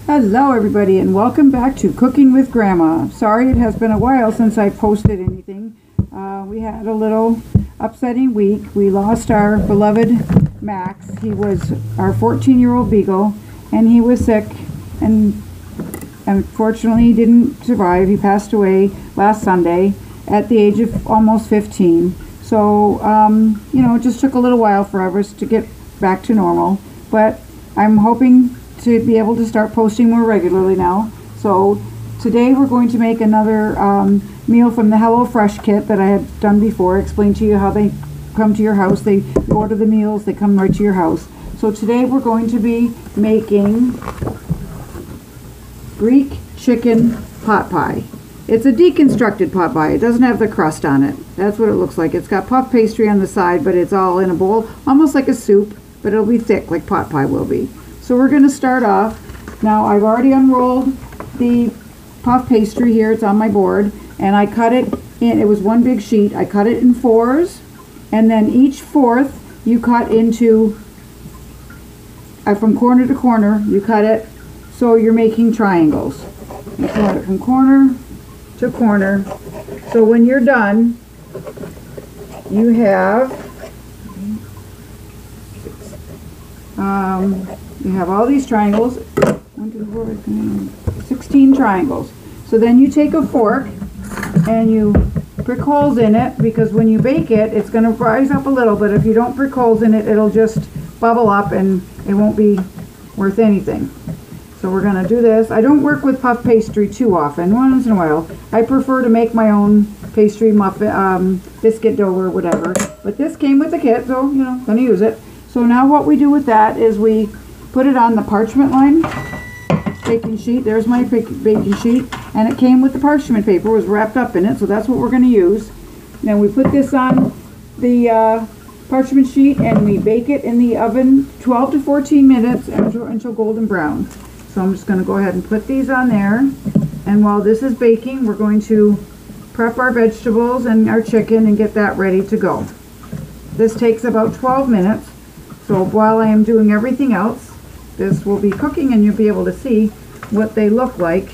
Hello everybody and welcome back to Cooking with Grandma. Sorry it has been a while since I posted anything. We had a little upsetting week. We lost our beloved Max. He was our 14-year-old beagle and he was sick and unfortunately he didn't survive. He passed away last Sunday at the age of almost 15. So, it just took a little while for us to get back to normal, but I'm hoping to be able to start posting more regularly now. So today we're going to make another meal from the HelloFresh kit that I had done before. Explain to you how they come to your house. You order the meals, they come right to your house. So today we're going to be making Greek chicken pot pie. It's a deconstructed pot pie. It doesn't have the crust on it. That's what it looks like. It's got puff pastry on the side, but it's all in a bowl, almost like a soup, but it'll be thick like pot pie will be. So we're going to start off. Now I've already unrolled the puff pastry here. It's on my board. And I cut it in, it was one big sheet. I cut it in fours. And then each fourth you cut into, from corner to corner, you cut it so you're making triangles. You cut it from corner to corner. So when you're done, you have all these triangles. 1, 2, 4, 16 triangles. So then you take a fork and you prick holes in it, because when you bake it, it's going to rise up a little, but if you don't prick holes in it, it'll just bubble up and it won't be worth anything. So we're going to do this. I don't work with puff pastry too often. Once in a while. I prefer to make my own pastry, muffin, biscuit dough or whatever. But this came with the kit, so, going to use it. So now what we do with that is we put it on the parchment line baking sheet. There's my baking sheet, and it came with the parchment paper, was wrapped up in it, so that's what we're going to use. Then we put this on the parchment sheet and we bake it in the oven 12 to 14 minutes until golden brown. So I'm just going to go ahead and put these on there, and while this is baking, we're going to prep our vegetables and our chicken and get that ready to go. This takes about 12 minutes. So while I am doing everything else, this will be cooking and you'll be able to see what they look like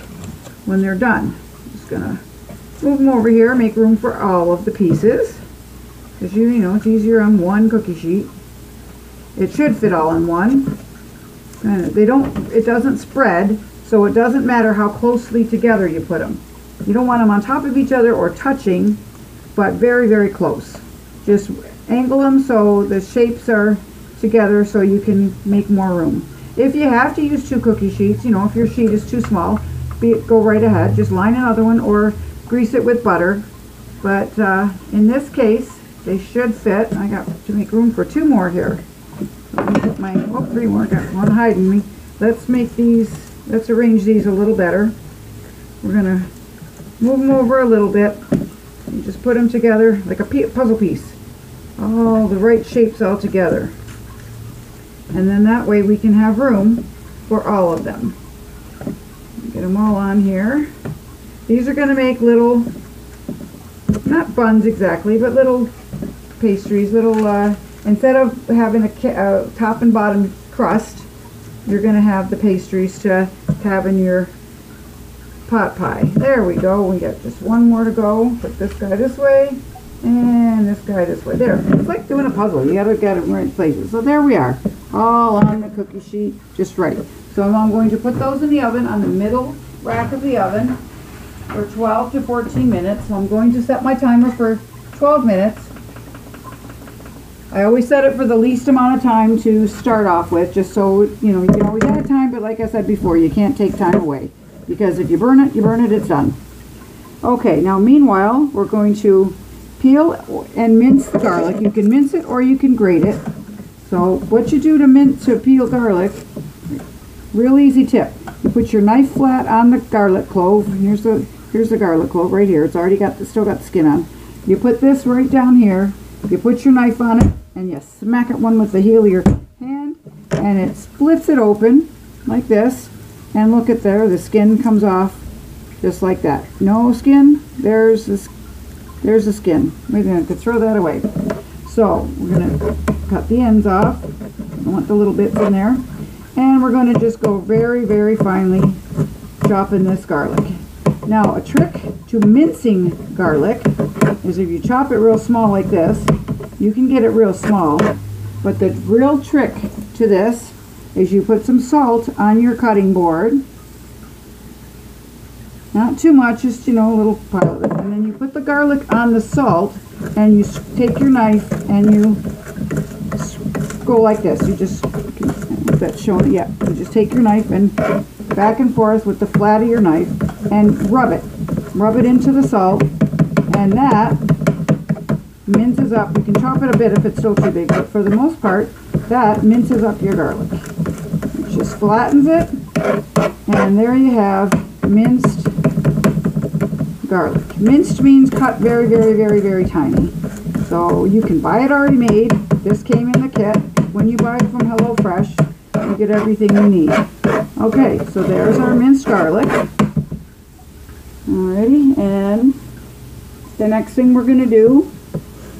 when they're done. I'm just going to move them over here, make room for all of the pieces. Because it's easier on one cookie sheet. It should fit all in one. And it doesn't spread, so it doesn't matter how closely together you put them. You don't want them on top of each other or touching, but very, very close. Just angle them so the shapes are together so you can make more room. If you have to use 2 cookie sheets, if your sheet is too small, go right ahead. Just line another one or grease it with butter. But in this case, they should fit. I got to make room for 2 more here. So let me put my, 3 more, got one hiding me. Let's arrange these a little better. We're going to move them over a little bit and just put them together like a puzzle piece. All the right shapes all together. And then that way we can have room for all of them. Get them all on here. These are going to make little, not buns exactly, but little pastries, instead of having a top and bottom crust, you're going to have the pastries to have in your pot pie. There we go. We got just one more to go. Put this guy this way and this guy this way. There. It's like doing a puzzle. You gotta get it in the right places. So there we are. All on the cookie sheet, just right. So I'm going to put those in the oven on the middle rack of the oven for 12 to 14 minutes. So I'm going to set my timer for 12 minutes. I always set it for the least amount of time to start off with, just so, you can always add time, but like I said before, you can't take time away. Because if you burn it, it's done. Okay, now meanwhile, we're going to peel and mince the garlic. You can mince it or you can grate it. So what you do to peel garlic, real easy tip. You put your knife flat on the garlic clove. Here's the garlic clove right here. It's already still got the skin on. You put this right down here. You put your knife on it and you smack it one with the heel of your hand, and it splits it open like this. And look at there, the skin comes off just like that. No skin. There's the skin. Maybe I could throw that away. So we're going to cut the ends off. I want the little bits in there. And we're going to just go very, very finely chopping this garlic. Now, a trick to mincing garlic is if you chop it real small like this, you can get it real small, but the real trick to this is you put some salt on your cutting board. Not too much, just, you know, a little pile of it. And then you put the garlic on the salt, and you take your knife and you go like this. You just, that's showing it, yeah. You just take your knife and back and forth with the flat of your knife and rub it. Rub it into the salt, and that minces up. You can chop it a bit if it's still too big, but for the most part, that minces up your garlic. It just flattens it, and there you have minced garlic. Minced means cut very, very, very, very tiny. So you can buy it already made. This came in the kit. When you buy it from HelloFresh, you get everything you need. Okay, so there's our minced garlic. Alrighty, and the next thing we're going to do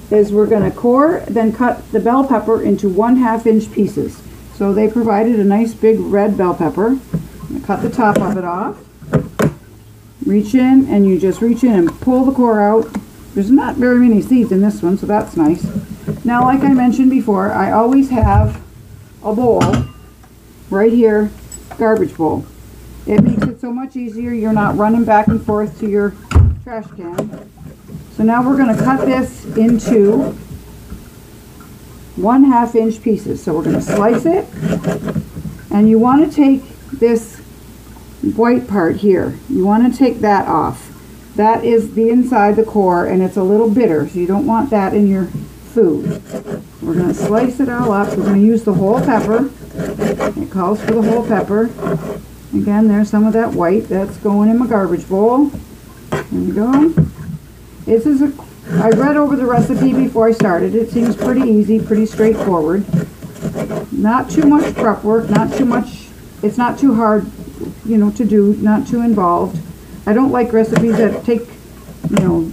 is we're going to core, then cut the bell pepper into 1/2 inch pieces. So they provided a nice big red bell pepper. I'm going to cut the top of it off. Reach in, and you just reach in and pull the core out. There's not very many seeds in this one, so that's nice. Now, like I mentioned before, I always have a bowl right here, garbage bowl. It makes it so much easier. You're not running back and forth to your trash can. So now we're going to cut this into 1/2 inch pieces. So we're going to slice it, and you want to take this white part here. You want to take that off. That is the inside the core, and it's a little bitter, so you don't want that in your food. We're going to slice it all up. We're going to use the whole pepper. It calls for the whole pepper. Again, there's some of that white that's going in my garbage bowl. There we go. This is I read over the recipe before I started. It seems pretty easy, pretty straightforward. Not too much prep work, not too much, it's not too hard, you know, to do, not too involved. I don't like recipes that take, you know,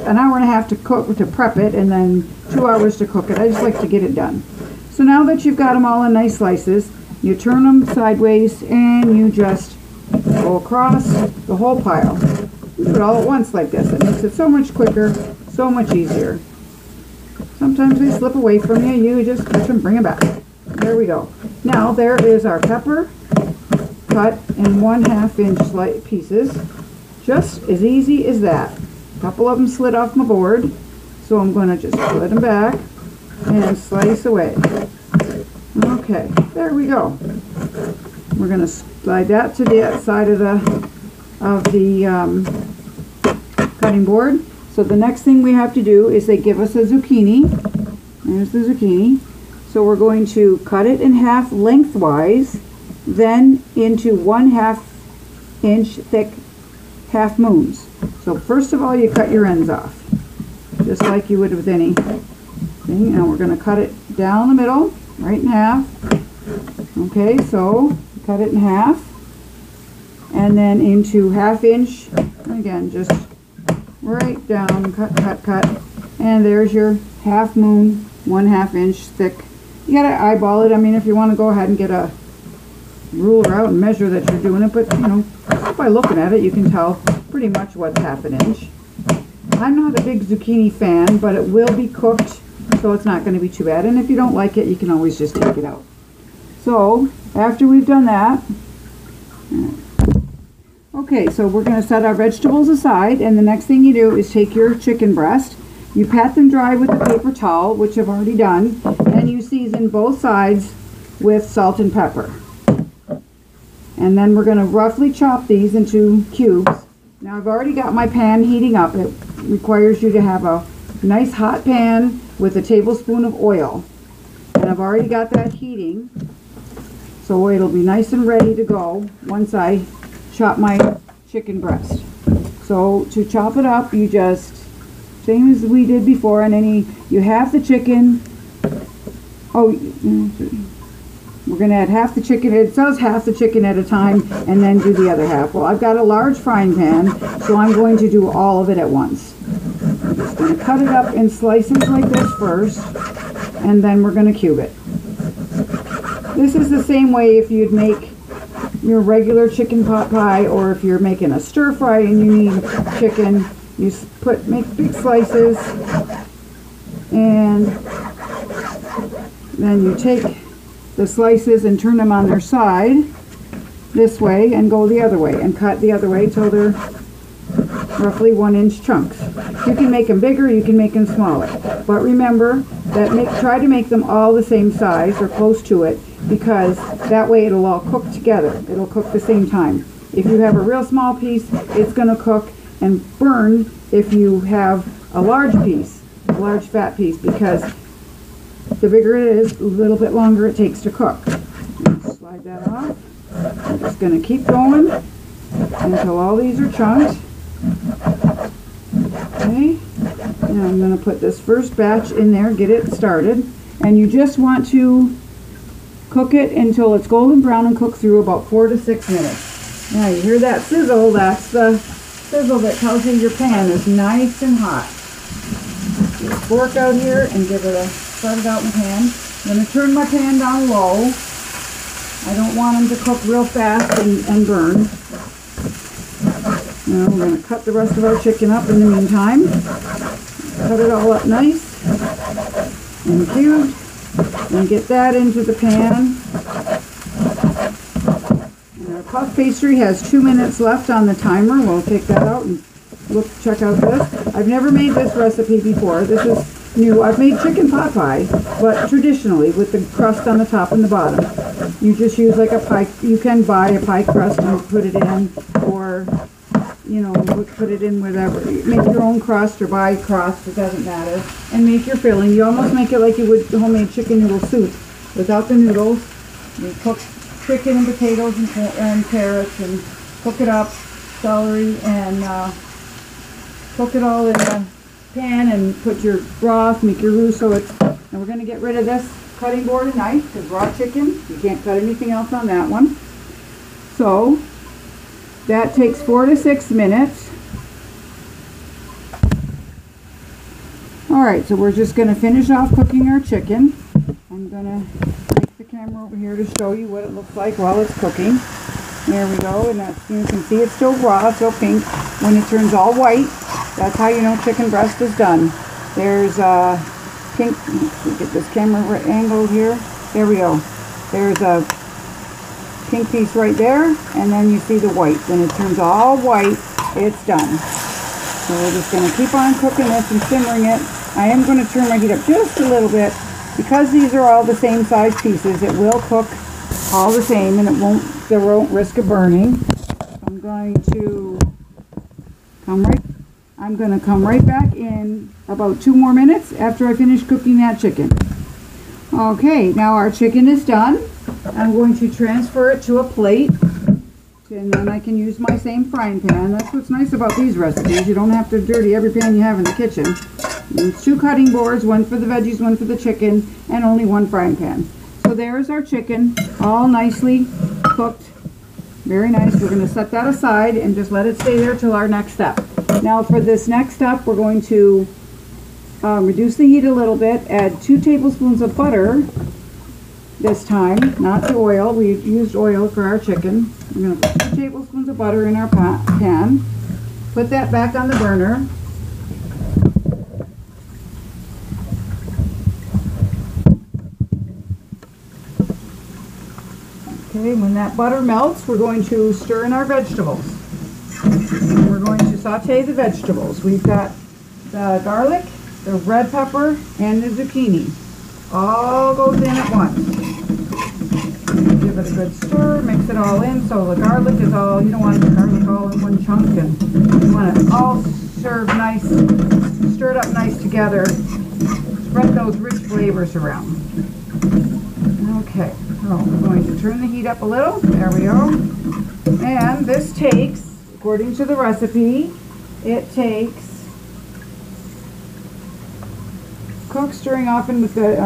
an hour and a half to cook, to prep it, and then 2 hours to cook it. I just like to get it done. So now that you've got them all in nice slices, you turn them sideways and you just go across the whole pile. You do it all at once like this. It makes it so much quicker, so much easier. Sometimes they slip away from you. You just catch them, bring them back. There we go. Now there is our pepper cut in 1/2 inch pieces. Just as easy as that. A couple of them slid off my board, so I'm going to just put them back and slice away. Okay, there we go. We're going to slide that to the side of the cutting board. So the next thing we have to do is they give us a zucchini. There's the zucchini. So we're going to cut it in half lengthwise, then into 1/2 inch thick half moons. So first of all, you cut your ends off, just like you would with any thing. And we're going to cut it down the middle, right in half. Okay, so cut it in half, and then into 1/2 inch. Again, just right down, cut, cut, cut. And there's your half moon, 1/2 inch thick. You gotta eyeball it. I mean, if you want to go ahead and get a ruler out and measure that you're doing it, but you know, by looking at it, you can tell pretty much what's 1/2 inch. I'm not a big zucchini fan, but it will be cooked, so it's not going to be too bad. And if you don't like it, you can always just take it out. So after we've done that, okay, so we're going to set our vegetables aside, and the next thing you do is take your chicken breast. You pat them dry with a paper towel, which I've already done, and you season both sides with salt and pepper. And then we're going to roughly chop these into cubes. Now I've already got my pan heating up. It requires you to have a nice hot pan with a tablespoon of oil. And I've already got that heating, so it'll be nice and ready to go once I chop my chicken breast. So to chop it up, you just, same as we did before, and then you halve the chicken. Oh, we're going to add half the chicken. It says half the chicken at a time, and then do the other half. Well, I've got a large frying pan, so I'm going to do all of it at once. I'm just going to cut it up in slices like this first, and then we're going to cube it. This is the same way if you'd make your regular chicken pot pie, or if you're making a stir fry and you need chicken, you make big slices, and then you take the slices and turn them on their side this way and go the other way and cut the other way till they're roughly 1-inch chunks. You can make them bigger, you can make them smaller, but remember that try to make them all the same size or close to it, because that way it'll all cook together. It'll cook the same time. If you have a real small piece, it's going to cook and burn if you have a large piece, a large fat piece, because the bigger it is, a little bit longer it takes to cook. Slide that off. I'm just going to keep going until all these are chunked. Okay, and I'm going to put this first batch in there, get it started, and you just want to cook it until it's golden brown and cook through about 4 to 6 minutes. Now you hear that sizzle, that's the sizzle that tells you your pan is nice and hot. Get a fork out here and give it a spread it out in the pan. I'm going to turn my pan down low. I don't want them to cook real fast and burn. Now we're going to cut the rest of our chicken up in the meantime. Cut it all up nice and cubed, and get that into the pan. And our puff pastry has 2 minutes left on the timer. We'll take that out and check out this. I've never made this recipe before. This is new. I've made chicken pot pie, but traditionally with the crust on the top and the bottom. You just use like a pie. You can buy a pie crust and put it in, or you know, put it in whatever. Make your own crust or buy crust, it doesn't matter. And make your filling. You almost make it like you would homemade chicken noodle soup without the noodles. You cook chicken and potatoes and carrots and cook it up, celery, and cook it all in a pan and put your broth, make your roux. And we're going to get rid of this cutting board and knife, because raw chicken, you can't cut anything else on that one. So that takes 4 to 6 minutes. Alright, so we're just going to finish off cooking our chicken. I'm going to take the camera over here to show you what it looks like while it's cooking. There we go, and you can see it's still raw, still pink. When it turns all white, that's how you know chicken breast is done. There's a pink, let's get this camera angled here. There we go. There's a pink piece right there, and then you see the white. When it turns all white, it's done. So we're just going to keep on cooking this and simmering it. I am going to turn my heat up just a little bit, because these are all the same size pieces. It will cook all the same, and there won't risk of burning. I'm going to come right back in about 2 more minutes after I finish cooking that chicken. Okay, now our chicken is done. I'm going to transfer it to a plate, and then I can use my same frying pan. That's what's nice about these recipes. You don't have to dirty every pan you have in the kitchen. There's 2 cutting boards, one for the veggies, one for the chicken, and only 1 frying pan. So there's our chicken, all nicely cooked. Very nice. We're going to set that aside and just let it stay there till our next step. Now for this next step, we're going to reduce the heat a little bit, add 2 tablespoons of butter this time, not the oil. We used oil for our chicken. We're going to put 2 tablespoons of butter in our pan. Put that back on the burner. Okay, when that butter melts, we're going to stir in our vegetables. And we're going to saute the vegetables. We've got the garlic, the red pepper, and the zucchini. All goes in at once. Give it a good stir, mix it all in so the garlic is all, you don't want the garlic all in one chunk, and you want it all served nice, stirred up nice together. Spread those rich flavors around. Okay, so we're going to turn the heat up a little. There we go. And this takes, according to the recipe, it takes, cook, stirring often with the,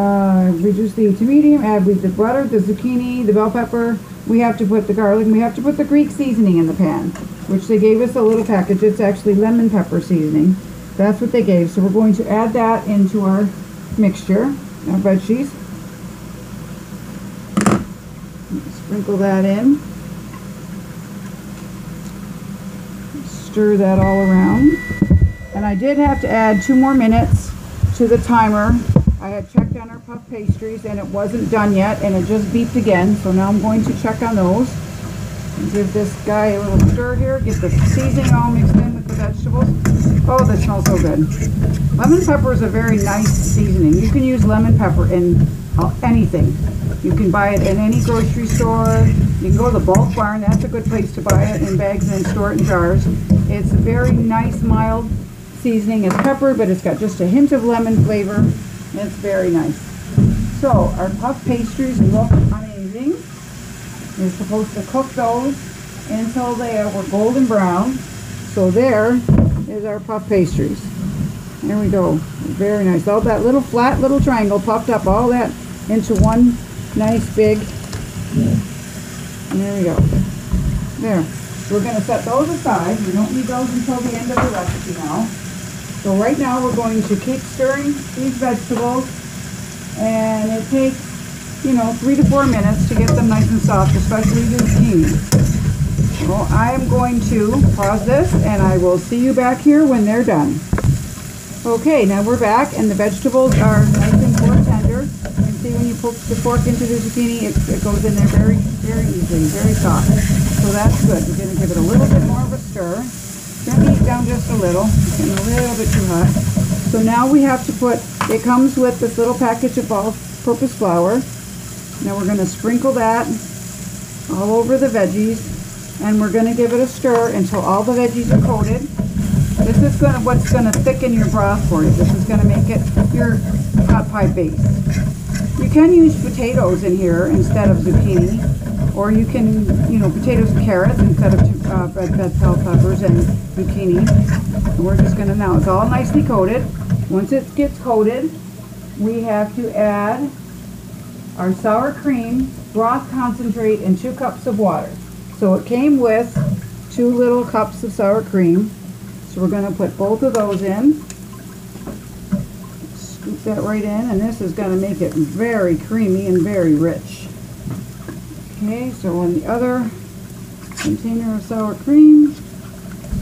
reduce the heat to medium, add with the butter, the zucchini, the bell pepper. We have to put the garlic, and we have to put the Greek seasoning in the pan, which they gave us a little package. It's actually lemon pepper seasoning. That's what they gave. So we're going to add that into our mixture, our veggies. Sprinkle that in. Stir that all around. And I did have to add 2 more minutes to the timer. I had checked on our puff pastries and it wasn't done yet, and it just beeped again. So now I'm going to check on those. Give this guy a little stir here. Get the seasoning all mixed in with the vegetables. Oh, that smells so good. Lemon pepper is a very nice seasoning. You can use lemon pepper in anything. You can buy it in any grocery store. You can go to the Bulk Barn. That's a good place to buy it in bags and store it in jars. It's a very nice, mild seasoning. It's pepper, but it's got just a hint of lemon flavor. It's very nice. So our puff pastries look amazing. You're supposed to cook those until they were golden brown. So there is our puff pastries. There we go. Very nice. All that little flat little triangle puffed up, all that into one nice big. And there we go. There. We're going to set those aside. We don't need those until the end of the recipe now. So right now we're going to keep stirring these vegetables, and it takes, 3 to 4 minutes to get them nice and soft, especially the zucchini. Well, I am going to pause this, and I will see you back here when they're done. Okay, now we're back, and the vegetables are nice and tender. You can see when you poke the fork into the zucchini, it goes in there very, very easily, very soft. So that's good. We're going to give it a little bit more of a stir. Going to heat down just a little. It's getting a little bit too hot. So now we have to put, it comes with this little package of all-purpose flour. Now we're going to sprinkle that all over the veggies, and we're going to give it a stir until all the veggies are coated. This is what's going to thicken your broth for you. This is going to make it your pot pie base. You can use potatoes in here instead of zucchini, or you can, potatoes and carrots instead of red bell peppers and zucchini. And we're just going to, now it's all nicely coated. Once it gets coated, we have to add our sour cream, broth concentrate, and 2 cups of water. So it came with 2 little cups of sour cream. So we're going to put both of those in. Scoop that right in, and this is going to make it very creamy and very rich. Okay, so when the other container of sour cream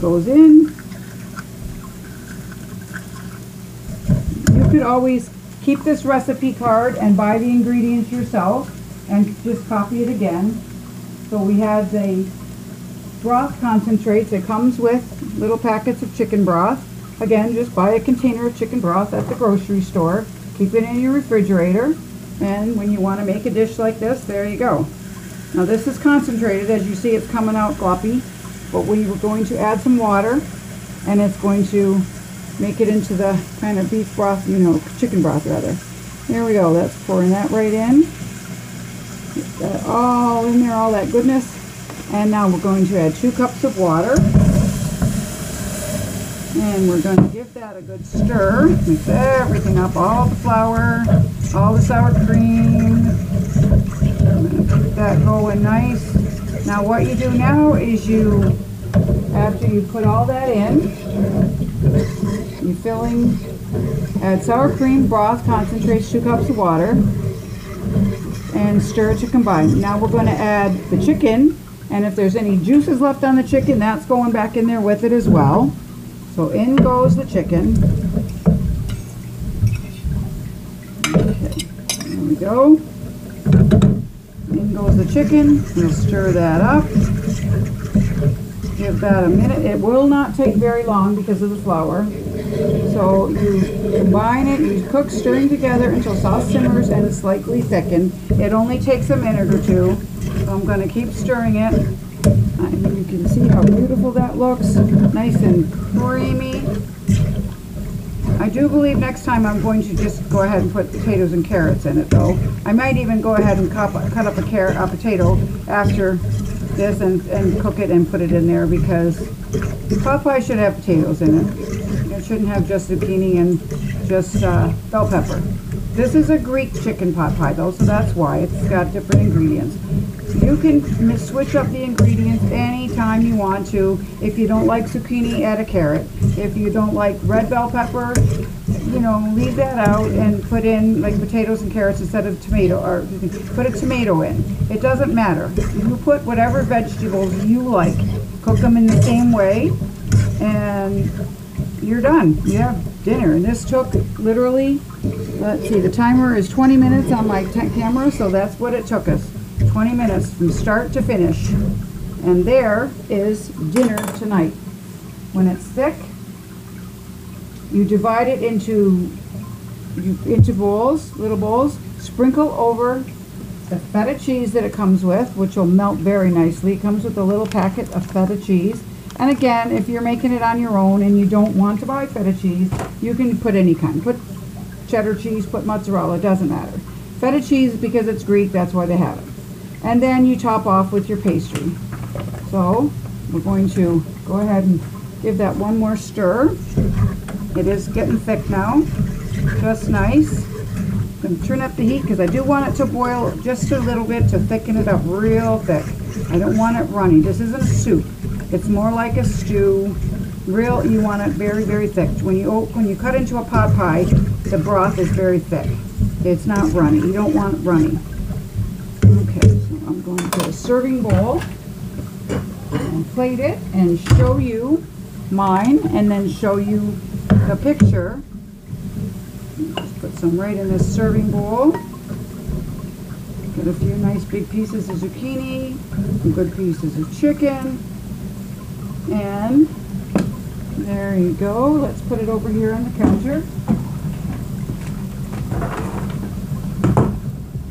goes in, you could always keep this recipe card and buy the ingredients yourself and just copy it again. So we have the broth concentrates. It comes with little packets of chicken broth. Again, just buy a container of chicken broth at the grocery store. Keep it in your refrigerator, and when you want to make a dish like this, there you go. Now this is concentrated. As you see, it's coming out gloppy, but we were going to add some water, and it's going to make it into the kind of beef broth, chicken broth rather. There we go. That's pouring that right in. Get that all in there, all that goodness. And now we're going to add 2 cups of water. And we're going to give that a good stir. Mix everything up, all the flour, all the sour cream. I'm going to keep that going nice. Now what you do now is after you put all that in, add sour cream, broth, concentrates, 2 cups of water, and stir it to combine. Now we're going to add the chicken, and if there's any juices left on the chicken, that's going back in there with it as well. So in goes the chicken. Okay, there we go. In goes the chicken. We'll stir that up. Give that a minute. It will not take very long because of the flour. So you combine it, you cook, stirring together until sauce simmers and is slightly thickened. It only takes a minute or 2. So I'm going to keep stirring it. And you can see how beautiful that looks. Nice and creamy. I do believe next time I'm going to just go ahead and put potatoes and carrots in it though. I might even go ahead and cut up a potato after this and cook it and put it in there, because pot pie should have potatoes in it. It shouldn't have just zucchini and just bell pepper. This is a Greek chicken pot pie though, so that's why it's got different ingredients. You can switch up the ingredients anytime you want to. If you don't like zucchini, add a carrot. If you don't like red bell pepper, you know, leave that out and put in like potatoes and carrots instead of tomato, or put a tomato in. It doesn't matter. You put whatever vegetables you like, cook them in the same way, and you're done. You have dinner. And this took literally, let's see, the timer is 20 minutes on my camera, so that's what it took us. 20 minutes from start to finish. And there is dinner tonight. When it's thick, you divide it into bowls, little bowls, sprinkle over the feta cheese that it comes with, which will melt very nicely. It comes with a little packet of feta cheese. And again, if you're making it on your own and you don't want to buy feta cheese, you can put any kind. Put cheddar cheese, put mozzarella, it doesn't matter. Feta cheese, because it's Greek, that's why they have it. And then you top off with your pastry. So we're going to go ahead and give that one more stir. It is getting thick now, just nice. I'm going to turn up the heat because I do want it to boil just a little bit to thicken it up real thick. I don't want it runny. This isn't a soup. It's more like a stew. You want it very, very thick. When you cut into a pot pie, the broth is very thick. It's not runny. You don't want it runny. Okay, so I'm going to put a serving bowl and plate it and show you mine, and then show you the picture. Just put some right in this serving bowl. Get a few nice big pieces of zucchini, some good pieces of chicken, and there you go. Let's put it over here on the counter.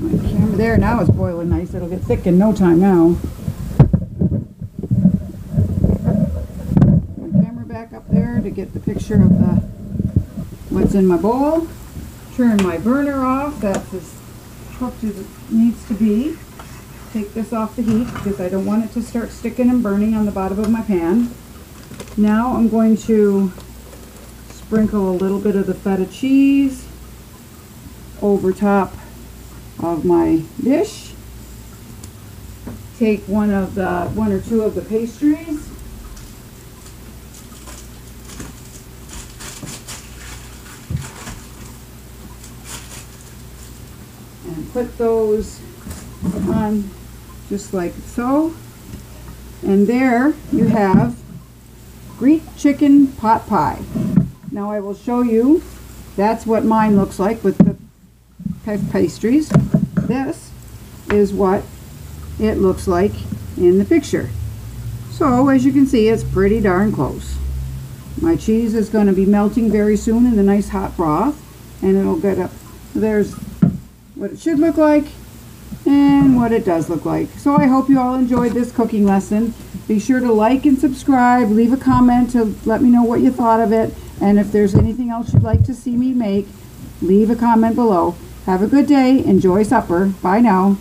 My camera there, now it's boiling nice. It'll get thick in no time now. Up there to get the picture of what's in my bowl. Turn my burner off. That's as cooked as it needs to be. Take this off the heat because I don't want it to start sticking and burning on the bottom of my pan. Now I'm going to sprinkle a little bit of the feta cheese over top of my dish. Take one or two of the pastries. And put those on just like so. And there you have Greek chicken pot pie. Now I will show you, that's what mine looks like with the pastries. This is what it looks like in the picture. So as you can see, it's pretty darn close. My cheese is going to be melting very soon in the nice hot broth, and it'll get up. There's what it should look like and what it does look like. So I hope you all enjoyed this cooking lesson. Be sure to like and subscribe, leave a comment to let me know what you thought of it, and if there's anything else you'd like to see me make, leave a comment below. Have a good day, enjoy supper, bye now.